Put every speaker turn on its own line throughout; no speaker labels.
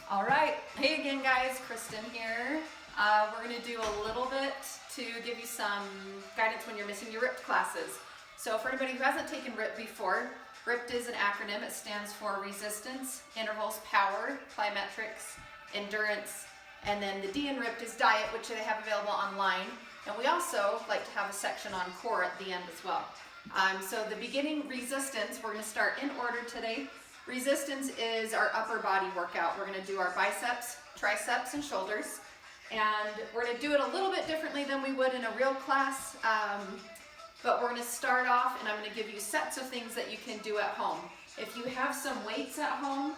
All right, hey again guys, Kristin here. We're gonna do a little bit to give you some guidance when you're missing your R.I.P.E.D classes. So for anybody who hasn't taken R.I.P.E.D before, R.I.P.E.D is an acronym. It stands for resistance, intervals, power, plyometrics, endurance, and then the D in R.I.P.E.D is diet, which they have available online. And we also like to have a section on core at the end as well. So the beginning resistance, we're gonna start in order today. Resistance is our upper body workout. We're gonna do our biceps, triceps, and shoulders. And we're gonna do it a little bit differently than we would in a real class. But we're gonna start off and I'm gonna give you sets of things that you can do at home. If you have some weights at home,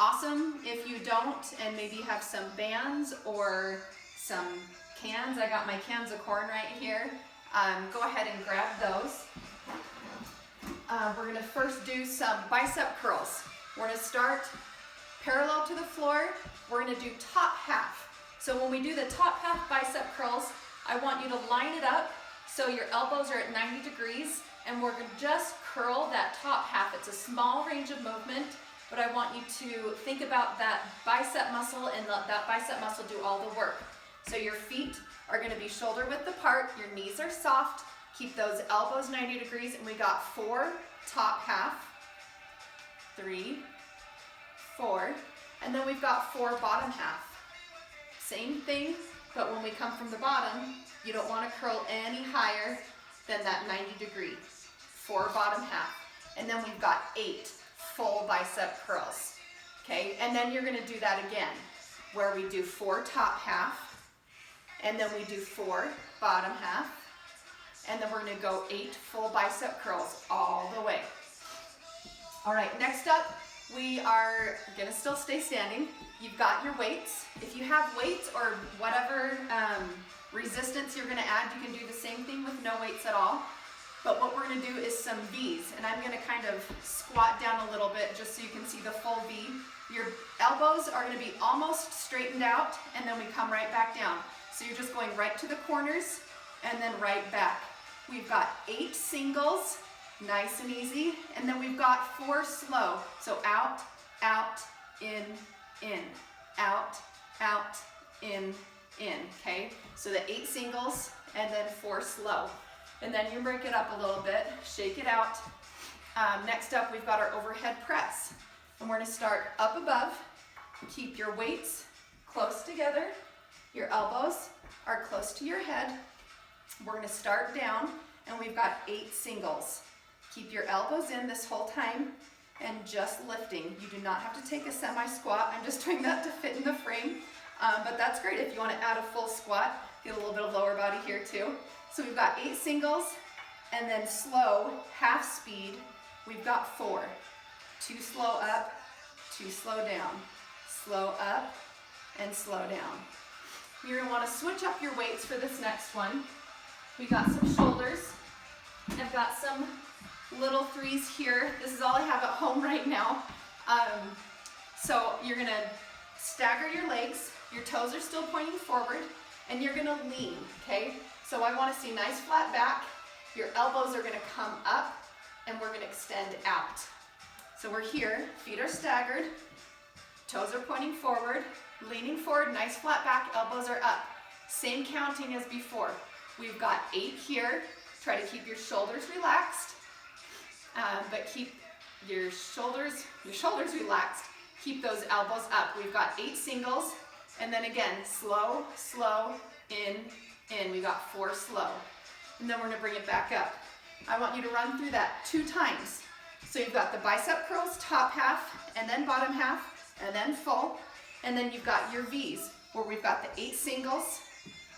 awesome. If you don't, and maybe have some bands or some cans, I got my cans of corn right here. Go ahead and grab those. We're gonna first do some bicep curls. We're gonna start parallel to the floor. We're gonna do top half. So when we do the top half bicep curls, I want you to line it up so your elbows are at 90 degrees and we're gonna just curl that top half. It's a small range of movement, but I want you to think about that bicep muscle and let that bicep muscle do all the work. So your feet are gonna be shoulder width apart, your knees are soft, keep those elbows 90 degrees, and we got 4 top half, 3, 4, and then we've got 4 bottom half. Same thing, but when we come from the bottom, you don't want to curl any higher than that 90 degree. 4 bottom half, and then we've got 8 full bicep curls. Okay, and then you're going to do that again, where we do 4 top half, and then we do 4 bottom half, and then we're gonna go 8 full bicep curls all the way. All right, next up, we are gonna still stay standing. You've got your weights. If you have weights or whatever resistance you're gonna add, you can do the same thing with no weights at all. But what we're gonna do is some V's, and I'm gonna kind of squat down a little bit just so you can see the full V. Your elbows are gonna be almost straightened out, and then we come right back down. So you're just going right to the corners, and then right back. We've got 8 singles, nice and easy, and then we've got 4 slow. So out, out, in, out, out, in, okay? So the 8 singles and then 4 slow. And then you break it up a little bit, shake it out. Next up, we've got our overhead press. And we're gonna start up above, keep your weights close together, your elbows are close to your head. We're gonna start down and we've got 8 singles. Keep your elbows in this whole time and just lifting. You do not have to take a semi-squat. I'm just doing that to fit in the frame, but that's great if you wanna add a full squat, get a little bit of lower body here too. So we've got 8 singles and then slow, half speed, we've got 4. 2 slow up, 2 slow down, slow up and slow down. You're gonna wanna switch up your weights for this next one. We got some shoulders. I've got some little 3s here. This is all I have at home right now. So you're gonna stagger your legs. Your toes are still pointing forward and you're gonna lean, okay? So I wanna see nice flat back. Your elbows are gonna come up and we're gonna extend out. So we're here, feet are staggered, toes are pointing forward, leaning forward, nice flat back, elbows are up. Same counting as before. We've got 8 here. Try to keep your shoulders relaxed, but keep your shoulders relaxed. Keep those elbows up. We've got 8 singles, and then again, slow, slow, in. We got 4 slow. And then we're gonna bring it back up. I want you to run through that 2 times. So you've got the bicep curls, top half, and then bottom half, and then full. And then you've got your V's, where we've got the 8 singles,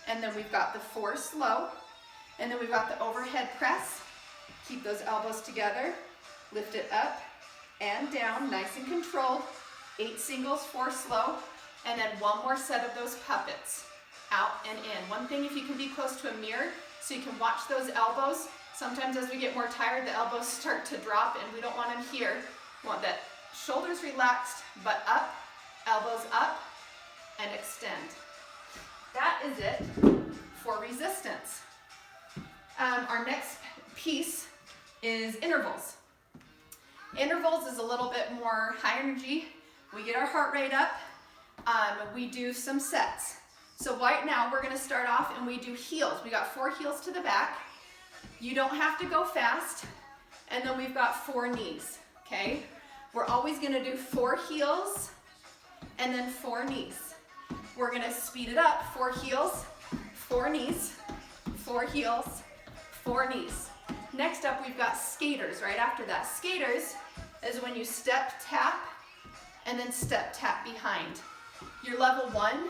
and then we've got the 4 slow, and then we've got the overhead press. Keep those elbows together, lift it up and down, nice and controlled. 8 singles, 4 slow, and then 1 more set of those puppets, out and in. One thing, if you can be close to a mirror so you can watch those elbows. Sometimes as we get more tired, the elbows start to drop and we don't want them here. We want that shoulders relaxed, butt up, elbows up, and extend. That is it for resistance. Our next piece is intervals. Intervals is a little bit more high energy. We get our heart rate up. we do some sets. So right now we're gonna start off and we do heels. We got 4 heels to the back. You don't have to go fast. And then we've got 4 knees, okay? We're always gonna do 4 heels and then 4 knees. We're gonna speed it up, 4 heels, 4 knees, 4 heels, 4 knees. Next up, we've got skaters right after that. Skaters is when you step, tap, and then step, tap behind. Your level 1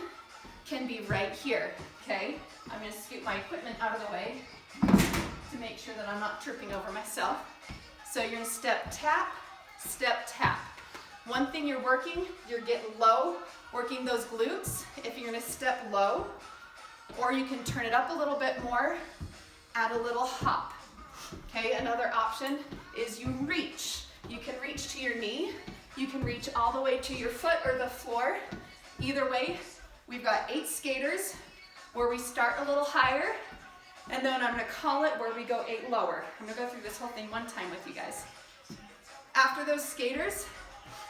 can be right here, okay? I'm gonna scoot my equipment out of the way to make sure that I'm not tripping over myself. So you're gonna step, tap, step, tap. One thing you're working, you're getting low, working those glutes. If you're gonna step low, or you can turn it up a little bit more, add a little hop. Okay, another option is you reach. You can reach to your knee, you can reach all the way to your foot or the floor. Either way, we've got 8 skaters where we start a little higher, and then I'm gonna call it where we go 8 lower. I'm gonna go through this whole thing one time with you guys. After those skaters,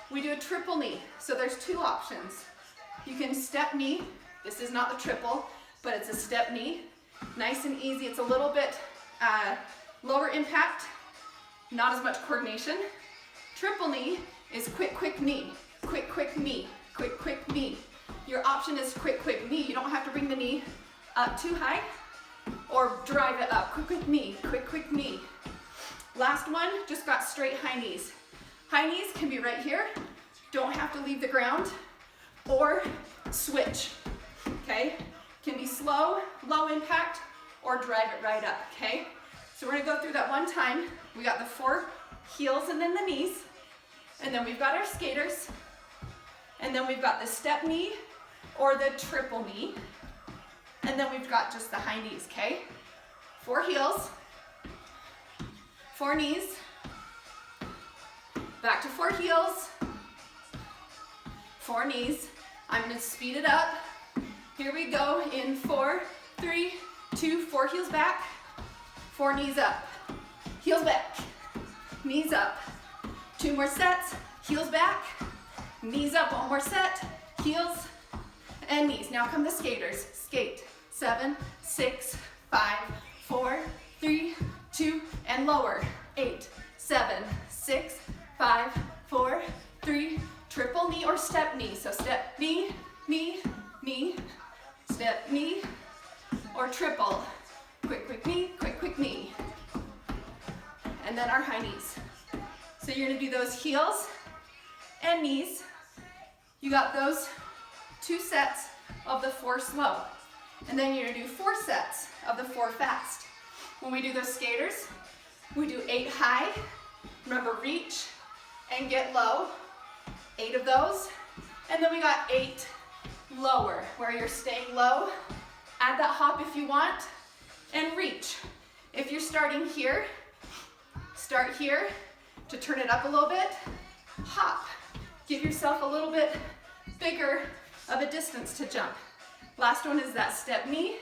we do a triple knee. So there's 2 options. You can step knee. This is not the triple, but it's a step knee. Nice and easy. It's a little bit lower impact, not as much coordination. Triple knee is quick, quick knee. Quick, quick knee. Quick, quick knee. Your option is quick, quick knee. You don't have to bring the knee up too high or drive it up. Quick, quick knee. Quick, quick knee. Last one, just got straight high knees. High knees can be right here. Don't have to leave the ground, or switch, okay? Can be slow, low impact, or drive it right up, okay? So we're gonna go through that one time. We got the 4 heels and then the knees, and then we've got our skaters, and then we've got the step knee or the triple knee, and then we've got just the high knees, okay? 4 heels, 4 knees, back to 4 heels, 4 knees. I'm gonna speed it up. Here we go in 4, 3, 2, 4 heels back, 4 knees up, heels back, knees up. 2 more sets, heels back, knees up, 1 more set, heels and knees. Now come the skaters. Skate, 7, 6, 5, 4, 3, 2, and lower. 8, 7, 6, 5, 4, 3, triple knee or step knee. So step knee, knee, knee, step knee, or triple. Quick, quick knee, quick, quick knee. And then our high knees. So you're gonna do those heels and knees. You got those 2 sets of the 4 slow. And then you're gonna do 4 sets of the 4 fast. When we do those skaters, we do 8 high. Remember, reach and get low. 8 of those. And then we got 8 lower, where you're staying low. Add that hop if you want, and reach. If you're starting here, start here to turn it up a little bit. Hop. Give yourself a little bit bigger of a distance to jump. Last one is that step knee.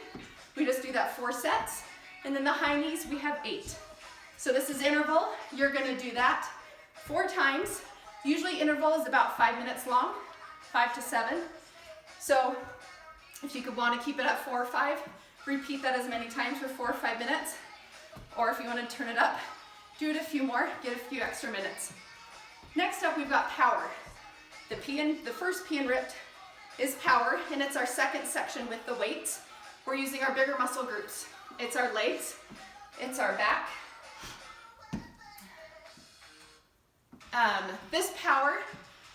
We just do that 4 sets. And then the high knees, we have 8. So this is interval. You're gonna do that 4 times. Usually interval is about 5 minutes long, 5 to 7. So if you could want to keep it at 4 or 5, repeat that as many times for 4 or 5 minutes. Or if you want to turn it up, do it a few more, get a few extra minutes. Next up, we've got power. The first P in R.I.P.E.D is power, and it's our second section with the weights. We're using our bigger muscle groups. It's our legs, it's our back. This power,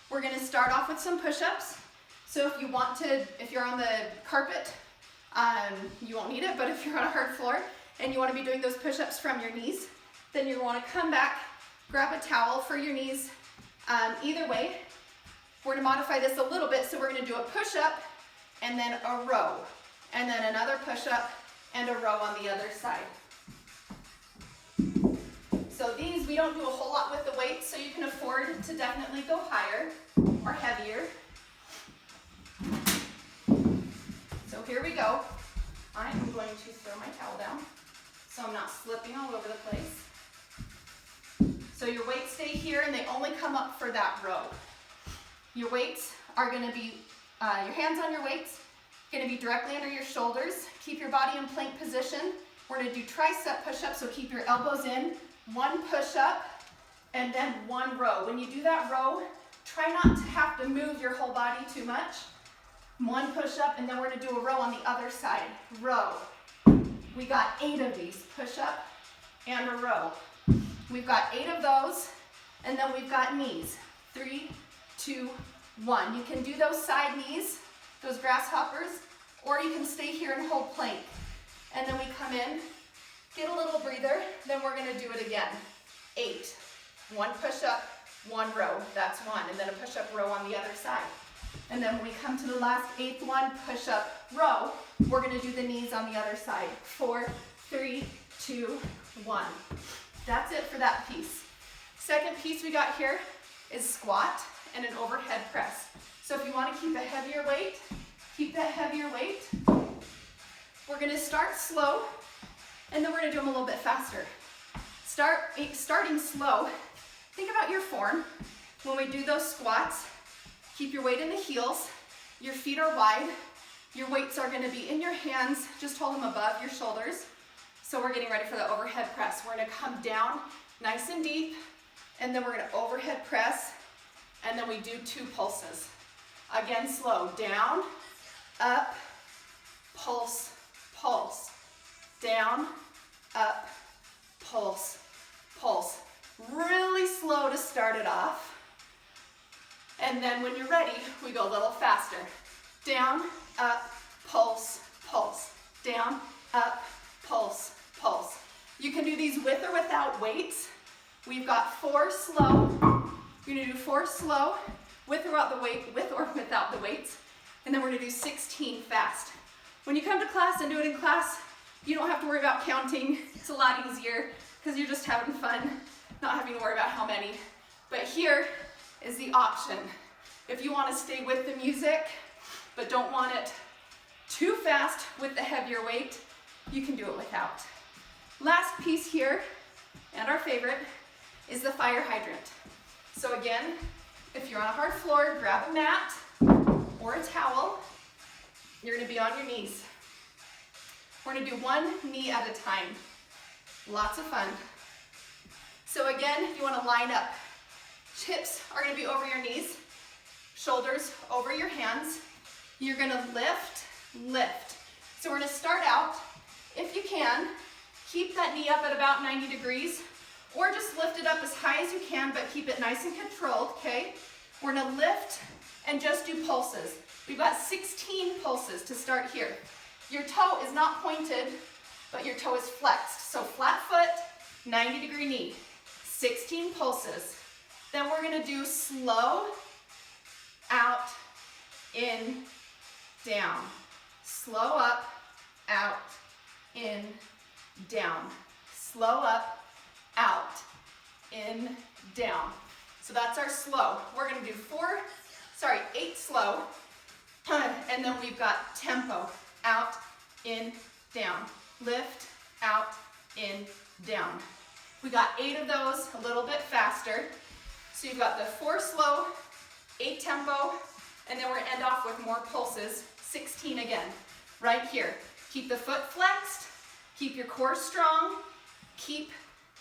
we're gonna start off with some push-ups. So if you're on the carpet, you won't need it, but if you're on a hard floor and you wanna be doing those push-ups from your knees, then you wanna come back, grab a towel for your knees. Either way, we're gonna modify this a little bit, so we're gonna do a push-up and then a row, and then another push-up and a row on the other side. So these, we don't do a whole lot with the weights, so you can afford to definitely go higher or heavier. So here we go. I am going to throw my towel down so I'm not slipping all over the place. So your weights stay here and they only come up for that row. Your weights are going to be your hands on your weights, gonna be directly under your shoulders. Keep your body in plank position. We're gonna do tricep push-ups, so keep your elbows in. One push-up, and then one row. When you do that row, try not to have to move your whole body too much. One push-up, and then we're gonna do a row on the other side. Row. We got 8 of these. Push-up and a row. We've got 8 of those, and then we've got knees. 3, 2, 1. You can do those side knees, those grasshoppers, or you can stay here and hold plank. And then we come in, get a little breather, then we're gonna do it again. 8. One push-up, one row. That's one. And then a push-up row on the other side. And then when we come to the last 8th one, push-up row, we're gonna do the knees on the other side. 4, 3, 2, 1. That's it for that piece. Second piece we got here is squat and an overhead press. So if you want to keep a heavier weight, keep that heavier weight. We're going to start slow, and then we're going to do them a little bit faster. Starting slow, think about your form. When we do those squats, keep your weight in the heels, your feet are wide, your weights are going to be in your hands, just hold them above your shoulders. So we're getting ready for the overhead press. We're going to come down nice and deep, and then we're going to overhead press, and then we do 2 pulses. Again, slow. Down, up, pulse, pulse. Down, up, pulse, pulse. Really slow to start it off. And then when you're ready, we go a little faster. Down, up, pulse, pulse. Down, up, pulse, pulse. You can do these with or without weights. We've got 4 slow. You're gonna do 4 slow, with or without the weights. And then we're gonna do 16 fast. When you come to class and do it in class, you don't have to worry about counting. It's a lot easier because you're just having fun, not having to worry about how many. But here is the option. If you wanna stay with the music, but don't want it too fast with the heavier weight, you can do it without. Last piece here, and our favorite, is the fire hydrant. So again, if you're on a hard floor, grab a mat or a towel. You're gonna be on your knees. We're gonna do 1 knee at a time. Lots of fun. So again, you wanna line up. Hips are gonna be over your knees, shoulders over your hands. You're gonna lift, lift. So we're gonna start out, if you can, keep that knee up at about 90 degrees, or just lift it up as high as you can, but keep it nice and controlled, okay? We're gonna lift and just do pulses. We've got 16 pulses to start here. Your toe is not pointed, but your toe is flexed. So flat foot, 90-degree knee, 16 pulses. Then we're gonna do slow, out, in, down. Slow up, out, in, down. Slow up, out, in, down. So that's our slow. We're gonna do 8 slow, and then we've got tempo, out, in, down. Lift, out, in, down. We got 8 of those, a little bit faster. So you've got the 4 slow, 8 tempo, and then we're gonna end off with more pulses, 16 again, right here. Keep the foot flexed, keep your core strong, keep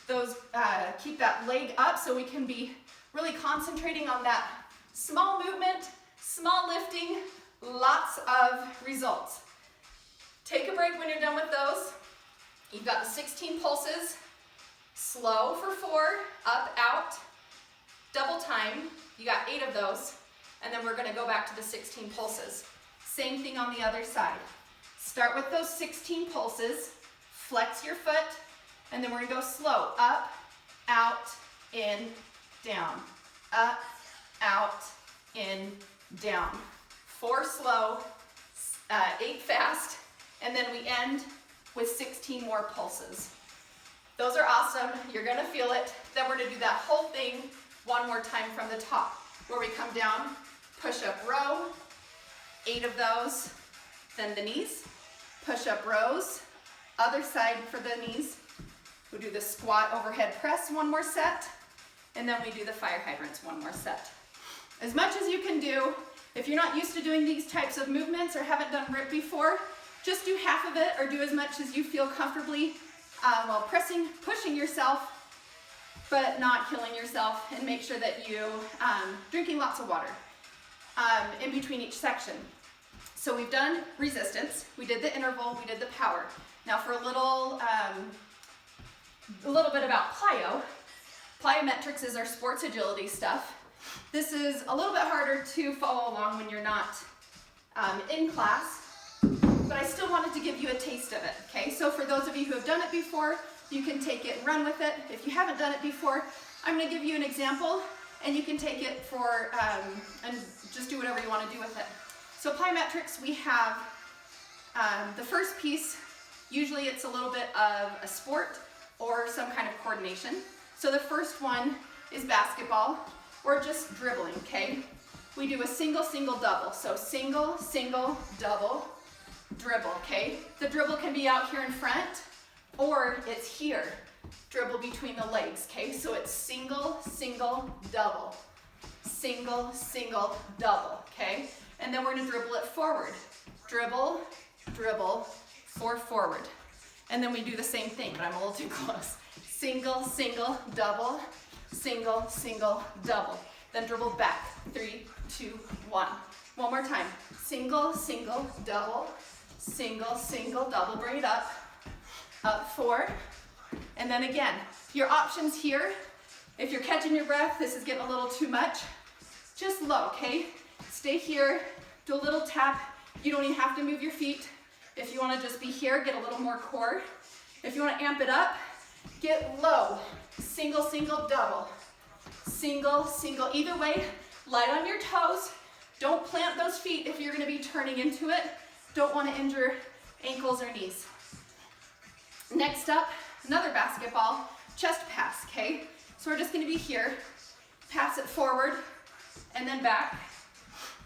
that leg up so we can be really concentrating on that small movement, small lifting, lots of results. Take a break when you're done with those. You've got the 16 pulses, slow for 4, up, out, double time. You got 8 of those, and then we're gonna go back to the 16 pulses. Same thing on the other side. Start with those 16 pulses, flex your foot, and then we're gonna go slow, up, out, in, down, up, out, in, down. 4 slow, 8 fast, and then we end with 16 more pulses. Those are awesome, you're gonna feel it. Then we're gonna do that whole thing one more time from the top, where we come down, push-up row, 8 of those, then the knees, push-up rows, other side for the knees. We do the squat overhead press, 1 more set, and then we do the fire hydrants, 1 more set. As much as you can do, If you're not used to doing these types of movements or haven't done R.I.P.P.E.D before, just do half of it or do as much as you feel comfortably while pushing yourself, but not killing yourself, and make sure that you drinking lots of water in between each section. So we've done resistance, we did the interval, we did the power. Now for a little bit about Plyometrics is our sports agility stuff. This is a little bit harder to follow along when you're not in class, but I still wanted to give you a taste of it, okay? So for those of you who have done it before, you can take it and run with it. If you haven't done it before, I'm gonna give you an example, and you can take it for, and just do whatever you wanna do with it. So Plyometrics, we have the first piece, usually it's a little bit of a sport or some kind of coordination. So the first one is basketball, or just dribbling, okay? We do a single, single, double. So single, single, double, dribble, okay? The dribble can be out here in front, or it's here. Dribble between the legs, okay? So it's single, single, double. Single, single, double, okay? And then we're gonna dribble it forward. Dribble, dribble, forward. And then we do the same thing, but I'm a little too close. Single, single, double, single, single, double. Then dribble back, 3, 2, 1. One more time. Single, single, double, single, single, double. Bring it up, 4. And then again, your options here, if you're catching your breath, this is getting a little too much, just low, okay? Stay here, do a little tap. You don't even have to move your feet. If you wanna just be here, get a little more core. If you wanna amp it up, get low. Single, single, double. Single, single. Either way, light on your toes. Don't plant those feet if you're gonna be turning into it. Don't wanna injure ankles or knees. Next up, another basketball, chest pass, okay? So we're just gonna be here, pass it forward, and then back.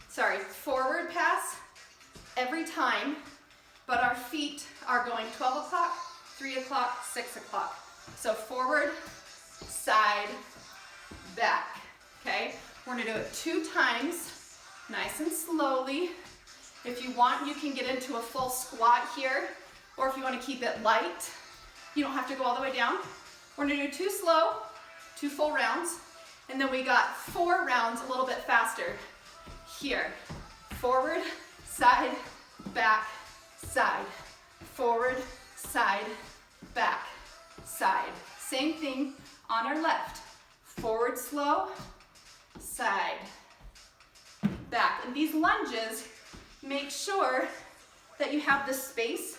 Sorry, forward pass every time, but our feet are going 12 o'clock, 3 o'clock, 6 o'clock. So forward, side, back, okay? We're gonna do it 2 times, nice and slowly. If you want, you can get into a full squat here, or if you wanna keep it light, you don't have to go all the way down. We're gonna do 2 slow, 2 full rounds, and then we got 4 rounds a little bit faster. Here, forward, side, back, side, forward, side, back, side. Same thing on our left. Forward slow, side, back. And these lunges, make sure that you have the space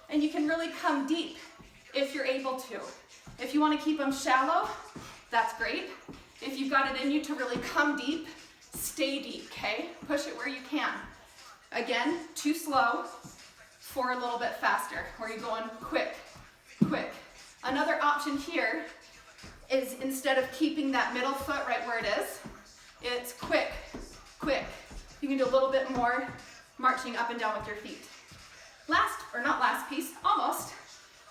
and you can really come deep if you're able to. If you want to keep them shallow, that's great. If you've got it in you to really come deep, stay deep, okay? Push it where you can. Again, 2 slow, 4 a little bit faster, where you're going quick, quick. Another option here is instead of keeping that middle foot right where it is, it's quick, quick. You can do a little bit more marching up and down with your feet. Last, or not last piece, almost,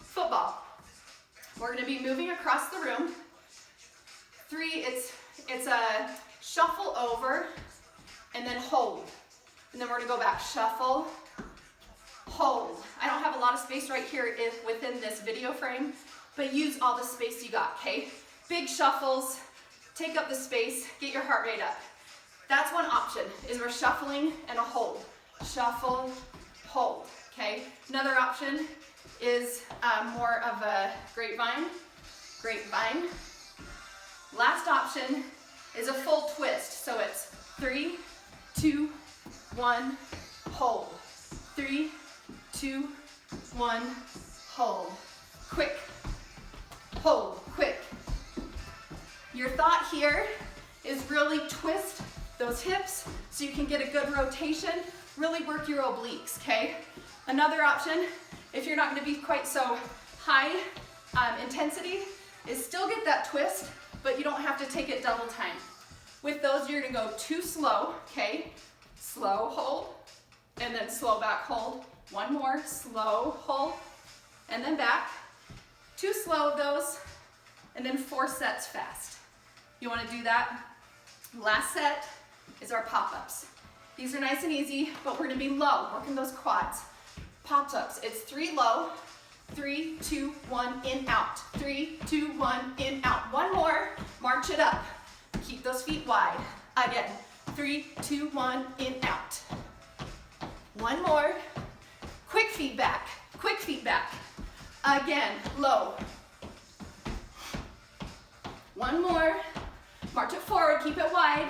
football. We're gonna be moving across the room. 3, it's a shuffle over and then hold. And then we're gonna go back, shuffle, hold. I don't have a lot of space right here within this video frame, but use all the space you got, okay? Big shuffles, take up the space, get your heart rate up. That's one option, is we're shuffling and a hold. Shuffle, hold, okay? Another option is more of a grapevine. Last option is a full twist. So it's 3, 2, 1, hold. 3, 2, 1, hold. Quick, hold, quick. Your thought here is really twist those hips so you can get a good rotation, really work your obliques, okay? Another option, if you're not gonna be quite so high intensity, is still get that twist, but you don't have to take it double time. With those, you're gonna go 2 slow, okay? Slow hold, and then slow back hold. 1 more, slow hold, and then back. 2 slow of those, and then 4 sets fast. You wanna do that? Last set is our pop-ups. These are nice and easy, but we're gonna be low, working those quads. Pop-ups, it's 3 low, 3, 2, 1, in, out. 3, 2, 1, in, out. One more, march it up. Keep those feet wide. Again, 3, 2, 1, in, out. One more, quick feedback, quick feedback. Again, low. One more, march it forward, keep it wide.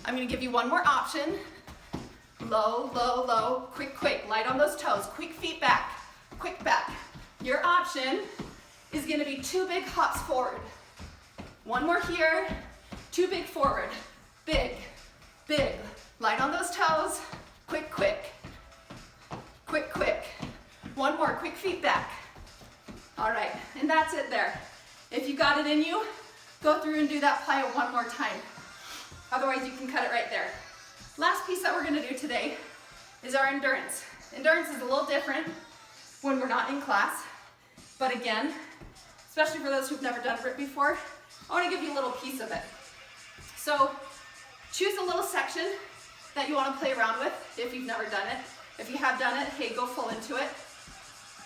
I'm gonna give you one more option. Low, low, low, quick, quick, light on those toes, quick feet back, quick back. Your option is gonna be 2 big hops forward. One more here, 2 big forward, big, big. Light on those toes, quick, quick, quick, quick. One more, quick feet back. All right, and that's it there. If you got it in you, go through and do that plyo one more time. Otherwise, you can cut it right there. Last piece that we're gonna do today is our endurance. Endurance is a little different when we're not in class, but again, especially for those who've never done R.I.P.P.E.D before, I wanna give you a little piece of it. So choose a little section that you wanna play around with if you've never done it. If you have done it, hey, go full into it.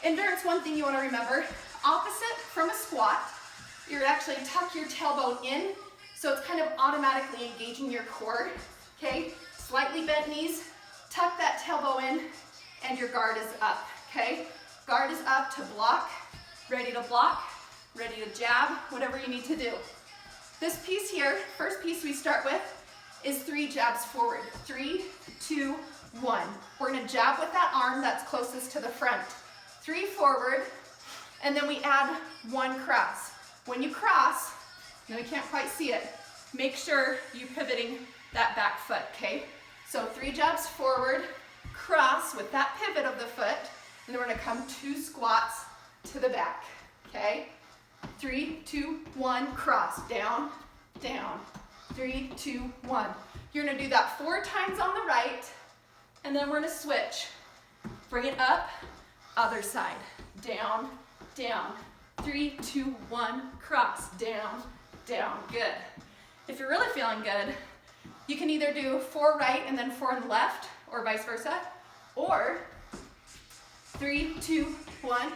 Endurance, one thing you wanna remember, opposite from a squat, you're actually tuck your tailbone in, so it's kind of automatically engaging your core, okay? Slightly bent knees, tuck that tailbone in, and your guard is up, okay? Guard is up to block, ready to jab, whatever you need to do. This piece here, first piece we start with, is 3 jabs forward. 3, 2, 1. We're gonna jab with that arm that's closest to the front. 3 forward, and then we add 1 cross. When you cross, now you can't quite see it, make sure you're pivoting that back foot, okay? So 3 jabs forward, cross with that pivot of the foot, and then we're gonna come 2 squats to the back, okay? 3, 2, 1, cross, down, down. 3, 2, 1. You're gonna do that 4 times on the right, and then we're gonna switch. Bring it up, other side, down, down. 3, 2, 1, cross, down, down, good. If you're really feeling good, you can either do 4 right and then 4 on the left, or vice versa, or 3, 2, 1,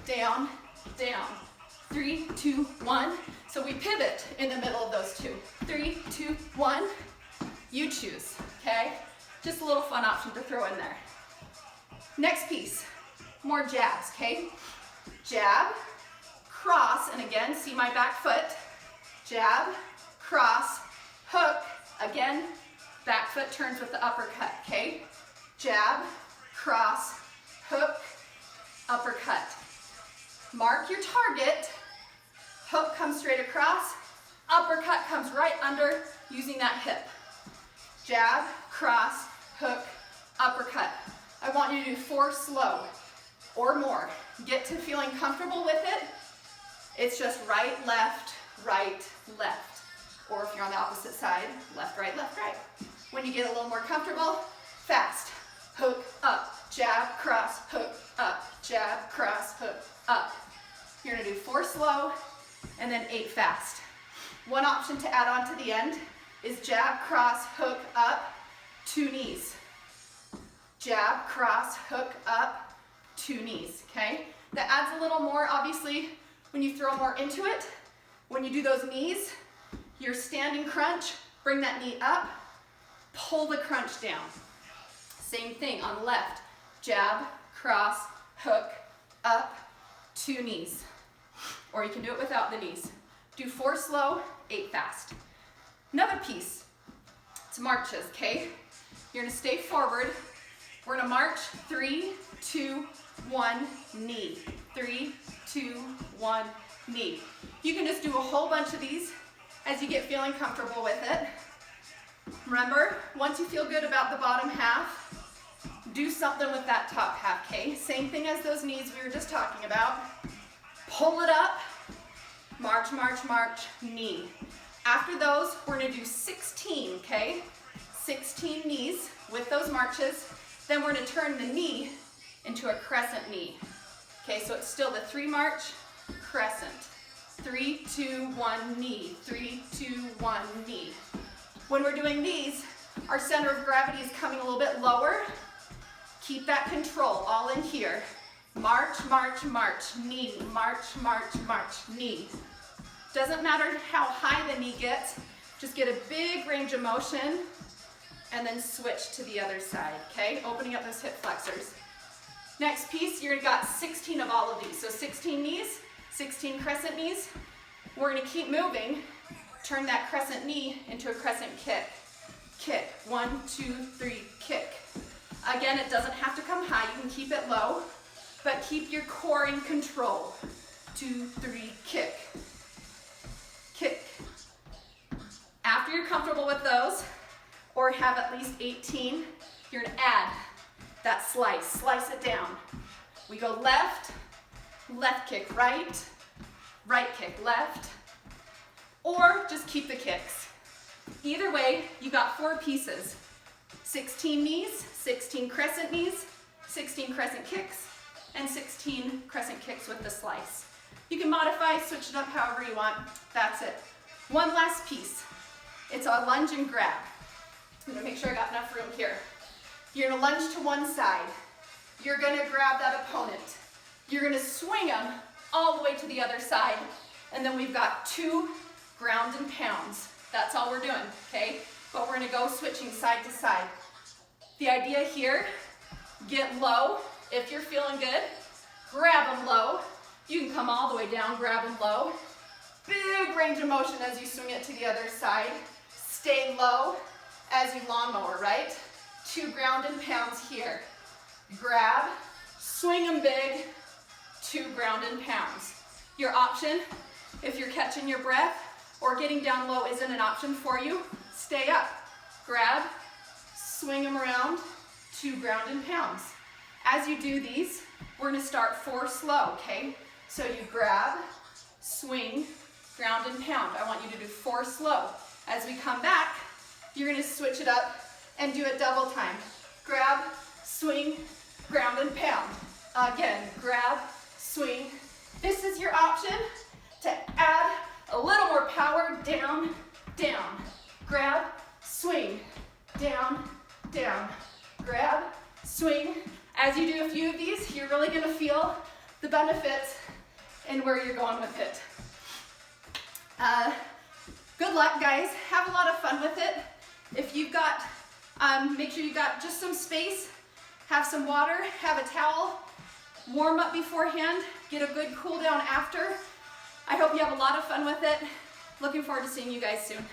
down, down. 3, 2, 1. So we pivot in the middle of those 2. 3, 2, 1. You choose, okay? Just a little fun option to throw in there. Next piece, more jabs, okay? Jab, cross, and again, see my back foot. Jab, cross, hook, again, back foot turns with the uppercut, okay? Jab, cross, hook, uppercut. Mark your target, hook comes straight across, uppercut comes right under using that hip. Jab, cross, hook, uppercut. I want you to do 4 slow or more. Get to feeling comfortable with it. It's just right, left, left. Or if you're on the opposite side, left, right, left, right. When you get a little more comfortable, fast. Hook, up, jab, cross, hook, up, jab, cross, hook, up. You're gonna do 4 slow and then 8 fast. One option to add on to the end is jab, cross, hook, up, 2 knees. Jab, cross, hook, up, 2 knees, okay? That adds a little more, obviously, when you throw more into it. When you do those knees, your standing crunch, bring that knee up, pull the crunch down. Same thing on the left. Jab, cross, hook, up, 2 knees. Or you can do it without the knees. Do 4 slow, 8 fast. Another piece, it's marches, okay? You're gonna stay forward. We're gonna march 3, 2, 1, knee. 3, 2, 1, knee. You can just do a whole bunch of these as you get feeling comfortable with it. Remember, once you feel good about the bottom half, do something with that top half, okay? Same thing as those knees we were just talking about. Pull it up, march, march, march, knee. After those, we're gonna do 16, okay? 16 knees with those marches. Then we're gonna turn the knee into a crescent knee. Okay, so it's still the 3 march, crescent. 3, 2, 1, knee. 3, 2, 1, knee. When we're doing these, Our center of gravity is coming a little bit lower. Keep that control all in here. March, march, march, knee, march, march, march, knee. Doesn't matter how high the knee gets, just get a big range of motion and then switch to the other side, okay? Opening up those hip flexors. Next piece, you've got 16 of all of these. So 16 knees, 16 crescent knees. We're gonna keep moving. Turn that crescent knee into a crescent kick. Kick, 1, 2, 3, kick. Again, it doesn't have to come high, you can keep it low, but keep your core in control. 2, 3, kick. Kick. After you're comfortable with those, or have at least 18, you're gonna add that slice it down. We go left, left kick right, right kick left, or just keep the kicks. Either way, you got 4 pieces. 16 knees, 16 crescent knees, 16 crescent kicks, and 16 crescent kicks with the slice. You can modify, switch it up however you want. That's it. One last piece. It's a lunge and grab. I'm gonna make sure I got enough room here. You're gonna lunge to one side. You're gonna grab that opponent. You're gonna swing them all the way to the other side. And then we've got 2 ground and pounds. That's all we're doing, okay? But we're gonna go switching side to side. The idea here, get low if you're feeling good. Grab them low. You can come all the way down, grab them low. Big range of motion as you swing it to the other side. Stay low as you lawnmower, right? 2 ground and pounds here. Grab, swing them big, 2 ground and pounds. Your option, if you're catching your breath or getting down low isn't an option for you, stay up. Grab, swing them around, 2 ground and pounds. As you do these, we're gonna start 4 slow, okay? So you grab, swing, ground and pound. I want you to do 4 slow. As we come back, you're gonna switch it up and do it double time. Grab, swing, ground and pound. Again, grab, swing. This is your option to add a little more power, down, down. Grab, swing, down, down. Grab, swing. As you do a few of these, you're really gonna feel the benefits and where you're going with it. Good luck, guys. Have a lot of fun with it. If you've got, make sure you've got just some space, have some water, have a towel, warm up beforehand, get a good cool down after. I hope you have a lot of fun with it. Looking forward to seeing you guys soon.